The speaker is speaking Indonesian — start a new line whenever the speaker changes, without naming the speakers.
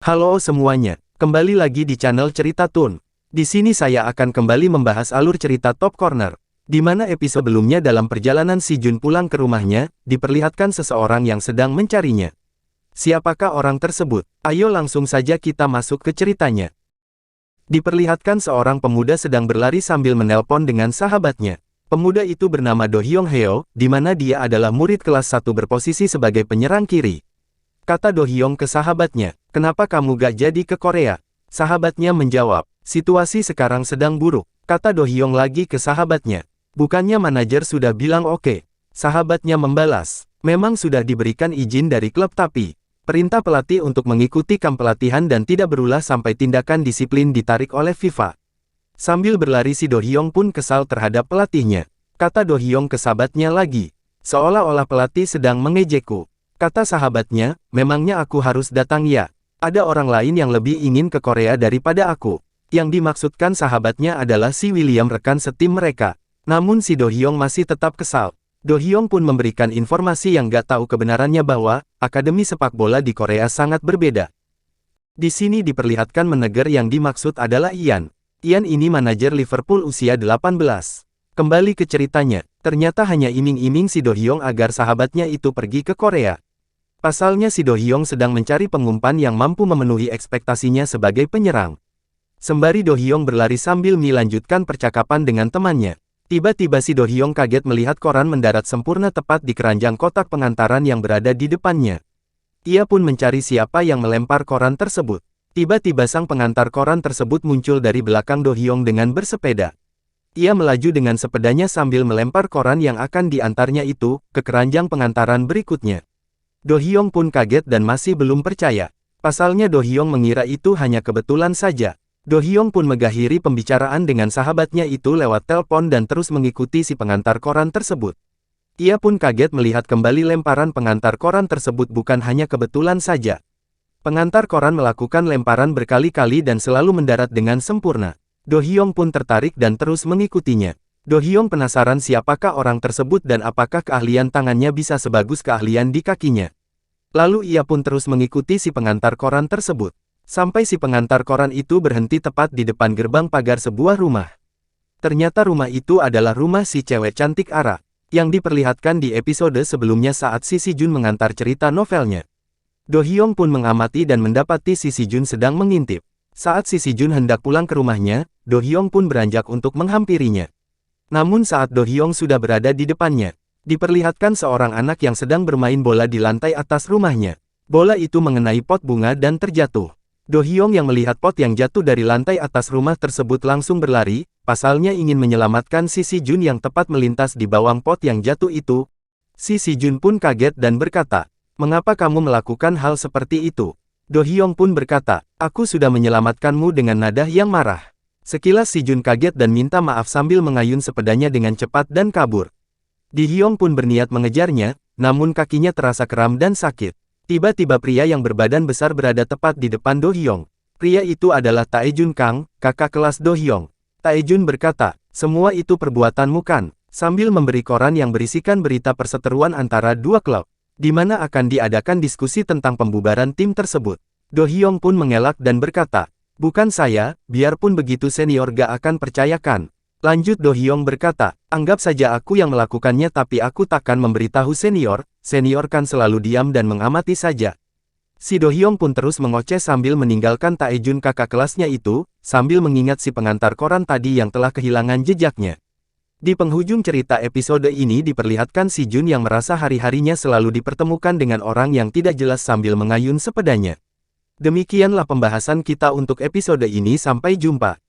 Halo semuanya, kembali lagi di channel Cerita Toon. Di sini saya akan kembali membahas alur cerita Top Corner, di mana episode sebelumnya dalam perjalanan Si Jun pulang ke rumahnya, diperlihatkan seseorang yang sedang mencarinya. Siapakah orang tersebut? Ayo langsung saja kita masuk ke ceritanya. Diperlihatkan seorang pemuda sedang berlari sambil menelpon dengan sahabatnya. Pemuda itu bernama Do Hyung Heo, di mana dia adalah murid kelas 1 berposisi sebagai penyerang kiri. Kata Do Hyung ke sahabatnya, "Kenapa kamu gak jadi ke Korea?" Sahabatnya menjawab, "Situasi sekarang sedang buruk." Kata Do Hyung lagi ke sahabatnya, "Bukannya manajer sudah bilang oke?" Sahabatnya membalas, "Memang sudah diberikan izin dari klub tapi perintah pelatih untuk mengikuti kamp pelatihan dan tidak berulah sampai tindakan disiplin ditarik oleh FIFA." Sambil berlari si Do Hyung pun kesal terhadap pelatihnya. Kata Do Hyung ke sahabatnya lagi, "Seolah-olah pelatih sedang mengejekku." Kata sahabatnya, "Memangnya aku harus datang ya? Ada orang lain yang lebih ingin ke Korea daripada aku." Yang dimaksudkan sahabatnya adalah si William, rekan setim mereka. Namun si Do Hyung masih tetap kesal. Do Hyung pun memberikan informasi yang gak tahu kebenarannya bahwa akademi sepak bola di Korea sangat berbeda. Di sini diperlihatkan manajer yang dimaksud adalah Ian. Ian ini manajer Liverpool usia 18. Kembali ke ceritanya, ternyata hanya iming-iming si Do Hyung agar sahabatnya itu pergi ke Korea. Pasalnya si Do Hyung sedang mencari pengumpan yang mampu memenuhi ekspektasinya sebagai penyerang. Sembari Do Hyung berlari sambil melanjutkan percakapan dengan temannya, tiba-tiba si Do Hyung kaget melihat koran mendarat sempurna tepat di keranjang kotak pengantaran yang berada di depannya. Ia pun mencari siapa yang melempar koran tersebut. Tiba-tiba sang pengantar koran tersebut muncul dari belakang Do Hyung dengan bersepeda. Ia melaju dengan sepedanya sambil melempar koran yang akan diantarnya itu ke keranjang pengantaran berikutnya. Do Hyung pun kaget dan masih belum percaya. Pasalnya Do Hyung mengira itu hanya kebetulan saja. Do Hyung pun mengakhiri pembicaraan dengan sahabatnya itu lewat telepon dan terus mengikuti si pengantar koran tersebut. Ia pun kaget melihat kembali lemparan pengantar koran tersebut bukan hanya kebetulan saja. Pengantar koran melakukan lemparan berkali-kali dan selalu mendarat dengan sempurna. Do Hyung pun tertarik dan terus mengikutinya. Do Hyung penasaran siapakah orang tersebut dan apakah keahlian tangannya bisa sebagus keahlian di kakinya. Lalu ia pun terus mengikuti si pengantar koran tersebut. Sampai si pengantar koran itu berhenti tepat di depan gerbang pagar sebuah rumah. Ternyata rumah itu adalah rumah si cewek cantik Ara, yang diperlihatkan di episode sebelumnya saat Si Jun mengantar cerita novelnya. Do Hyung pun mengamati dan mendapati Si Jun sedang mengintip. Saat Si Jun hendak pulang ke rumahnya, Do Hyung pun beranjak untuk menghampirinya. Namun saat Do Hyung sudah berada di depannya, diperlihatkan seorang anak yang sedang bermain bola di lantai atas rumahnya. Bola itu mengenai pot bunga dan terjatuh. Do Hyung yang melihat pot yang jatuh dari lantai atas rumah tersebut langsung berlari, pasalnya ingin menyelamatkan Si Jun yang tepat melintas di bawah pot yang jatuh itu. Si Jun pun kaget dan berkata, "Mengapa kamu melakukan hal seperti itu?" Do Hyung pun berkata, "Aku sudah menyelamatkanmu," dengan nada yang marah. Sekilas Si Jun kaget dan minta maaf sambil mengayun sepedanya dengan cepat dan kabur. Do Hyung pun berniat mengejarnya, namun kakinya terasa kram dan sakit. Tiba-tiba pria yang berbadan besar berada tepat di depan Do Hyung. Pria itu adalah Taejun Kang, kakak kelas Do Hyung. Taejun berkata, "Semua itu perbuatanmu kan?" Sambil memberi koran yang berisikan berita perseteruan antara dua klub, di mana akan diadakan diskusi tentang pembubaran tim tersebut. Do Hyung pun mengelak dan berkata, "Bukan saya, biarpun begitu senior gak akan percayakan." Lanjut Do Hyung berkata, "Anggap saja aku yang melakukannya tapi aku takkan memberitahu senior, senior kan selalu diam dan mengamati saja." Si Do Hyung pun terus mengoceh sambil meninggalkan Taejun kakak kelasnya itu, sambil mengingat si pengantar koran tadi yang telah kehilangan jejaknya. Di penghujung cerita episode ini diperlihatkan Si Jun yang merasa hari-harinya selalu dipertemukan dengan orang yang tidak jelas sambil mengayun sepedanya. Demikianlah pembahasan kita untuk episode ini, sampai jumpa.